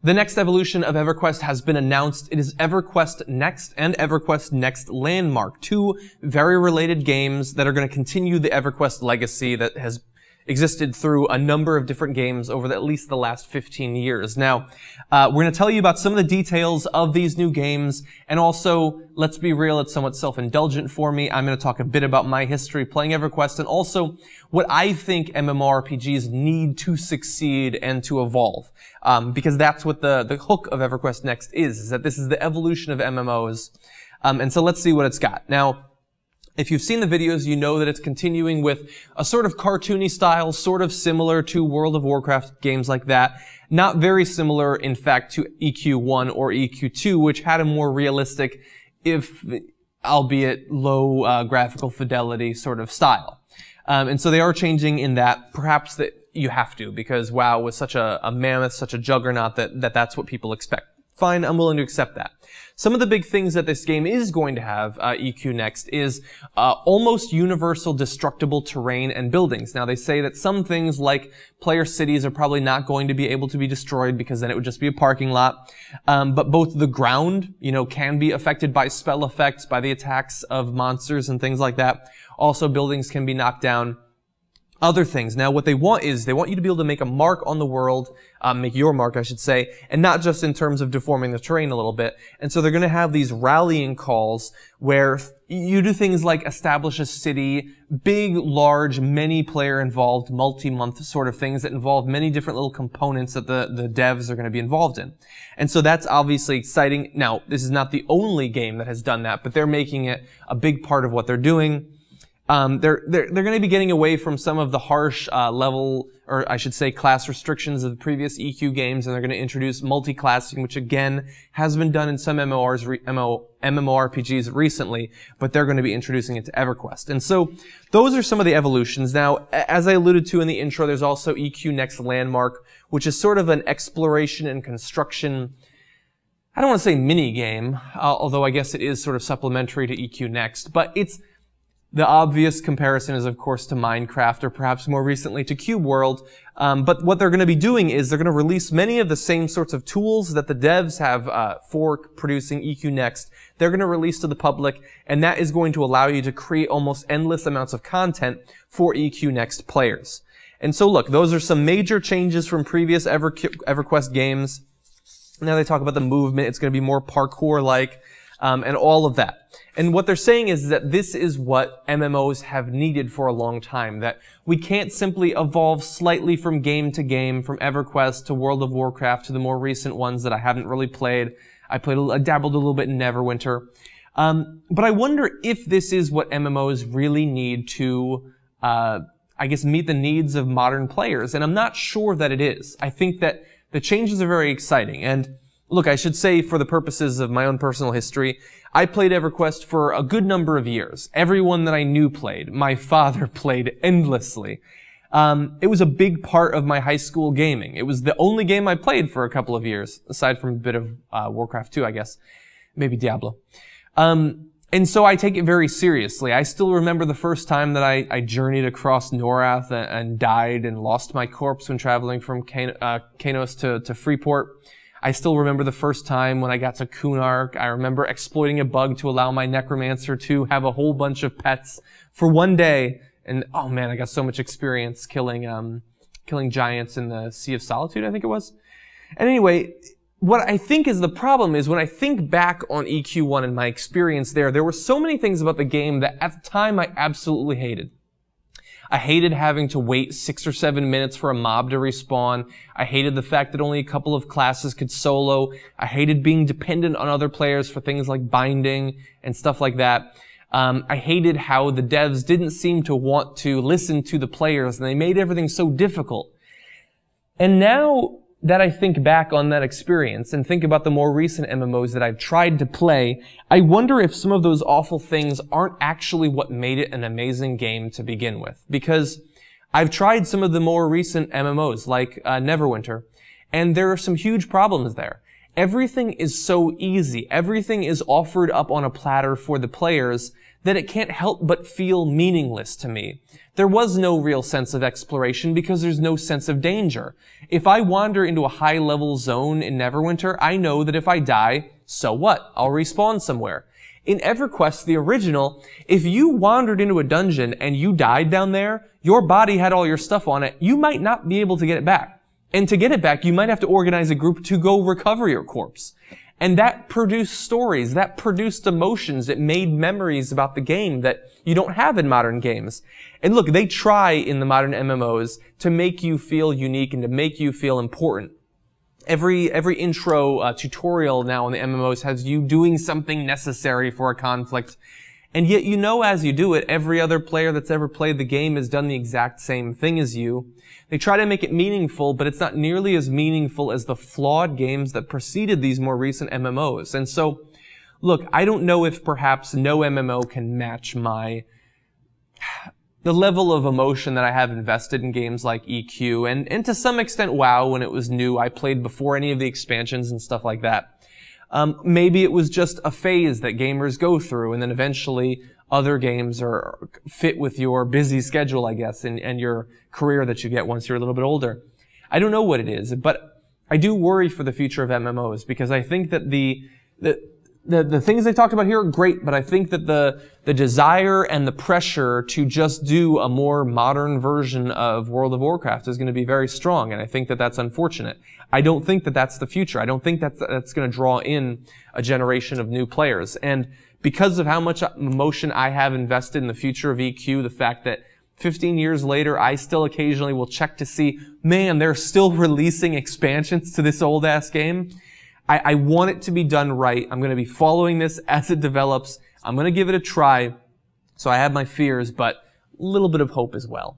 The next evolution of Everquest has been announced. It is Everquest Next and Everquest Next Landmark, two very related games that are going to continue the Everquest legacy that has existed through a number of different games over at least the last 15 years. Now, we're going to tell you about some of the details of these new games, and also, let's be real, it's somewhat self-indulgent for me. I'm going to talk a bit about my history playing Everquest, and also what I think MMORPGs need to succeed and to evolve. Because that's what the hook of Everquest Next is that this is the evolution of MMOs. And so let's see what it's got. Now, if you've seen the videos, you know that it's continuing with a sort of cartoony style, sort of similar to World of Warcraft games like that. Not very similar, in fact, to EQ1 or EQ2, which had a more realistic, if albeit low graphical fidelity sort of style. And so they are changing in that. Perhaps that you have to, because WoW was such a mammoth, such a juggernaut that's what people expect. Fine, I'm willing to accept that. Some of the big things that this game is going to have, EQ Next, is almost universal destructible terrain and buildings. Now, they say that some things like player cities are probably not going to be able to be destroyed because then it would just be a parking lot. But both the ground, can be affected by spell effects, by the attacks of monsters and things like that. Also, buildings can be knocked down. Other things. Now, what they want is they want you to be able to make a mark on the world, make your mark, I should say, and not just in terms of deforming the terrain a little bit. And so they're going to have these rallying calls where you do things like establish a city, big, large, many-player involved, multi-month sort of things that involve many different little components that the devs are going to be involved in. And so that's obviously exciting. Now, this is not the only game that has done that, but they're making it a big part of what they're doing. They're going to be getting away from some of the harsh level, or I should say class restrictions of the previous EQ games, and they're going to introduce multi-classing, which again has been done in some MMORPGs recently, but they're going to be introducing it to Everquest. And so those are some of the evolutions. Now, as I alluded to in the intro, there's also EQ Next Landmark, which is sort of an exploration and construction, I don't want to say mini game, although I guess it is sort of supplementary to EQ Next, but the obvious comparison is, of course, to Minecraft, or perhaps more recently to Cube World. But what they're going to be doing is they're going to release many of the same sorts of tools that the devs have for producing EQ Next. They're going to release to the public, and that is going to allow you to create almost endless amounts of content for EQ Next players. And so, look, those are some major changes from previous EverQuest games. Now they talk about the movement. It's going to be more parkour-like. And all of that. And what they're saying is that this is what MMOs have needed for a long time, that we can't simply evolve slightly from game to game, from EverQuest to World of Warcraft to the more recent ones that I haven't really played. I dabbled a little bit in Neverwinter. But I wonder if this is what MMOs really need to, meet the needs of modern players. And I'm not sure that it is. I think that the changes are very exciting. And look, I should say, for the purposes of my own personal history, I played EverQuest for a good number of years. Everyone that I knew played. My father played endlessly. It was a big part of my high school gaming. It was the only game I played for a couple of years, aside from a bit of Warcraft 2, I guess. Maybe Diablo. And so I take it very seriously. I still remember the first time that I journeyed across Norath and died and lost my corpse when traveling from Kanos to Freeport. I still remember the first time when I got to Kunark. I remember exploiting a bug to allow my necromancer to have a whole bunch of pets for one day. And oh man, I got so much experience killing giants in the Sea of Solitude, I think it was. And anyway, what I think is the problem is when I think back on EQ1 and my experience there were so many things about the game that at the time I absolutely hated. I hated having to wait 6 or 7 minutes for a mob to respawn. I hated the fact that only a couple of classes could solo. I hated being dependent on other players for things like binding and stuff like that. I hated how the devs didn't seem to want to listen to the players, and they made everything so difficult. And now that I think back on that experience and think about the more recent MMOs that I've tried to play, I wonder if some of those awful things aren't actually what made it an amazing game to begin with. Because I've tried some of the more recent MMOs, like Neverwinter, and there are some huge problems there. everything is so easy, everything is offered up on a platter for the players, that it can't help but feel meaningless to me. There was no real sense of exploration because there's no sense of danger. If I wander into a high-level zone in Neverwinter, I know that if I die, so what? I'll respawn somewhere. In Everquest, the original, if you wandered into a dungeon and you died down there, your body had all your stuff on it, you might not be able to get it back. And to get it back, you might have to organize a group to go recover your corpse. And that produced stories, that produced emotions, it made memories about the game that you don't have in modern games. And look, they try in the modern MMOs to make you feel unique and to make you feel important. Every intro tutorial now in the MMOs has you doing something necessary for a conflict. And yet you know as you do it, every other player that's ever played the game has done the exact same thing as you. They try to make it meaningful, but it's not nearly as meaningful as the flawed games that preceded these more recent MMOs. And so, look, I don't know if perhaps no MMO can match the level of emotion that I have invested in games like EQ, and to some extent WoW when it was new. I played before any of the expansions and stuff like that. Maybe it was just a phase that gamers go through, and then eventually other games are fit with your busy schedule, I guess, and your career that you get once you're a little bit older. I don't know what it is, but I do worry for the future of MMOs because I think that the things they talked about here are great, but I think that the desire and the pressure to just do a more modern version of World of Warcraft is going to be very strong, and I think that that's unfortunate. I don't think that that's the future. I don't think that's going to draw in a generation of new players. And because of how much emotion I have invested in the future of EQ, the fact that 15 years later, I still occasionally will check to see, man, they're still releasing expansions to this old-ass game. I want it to be done right. I'm going to be following this as it develops. I'm going to give it a try. So I have my fears, but a little bit of hope as well.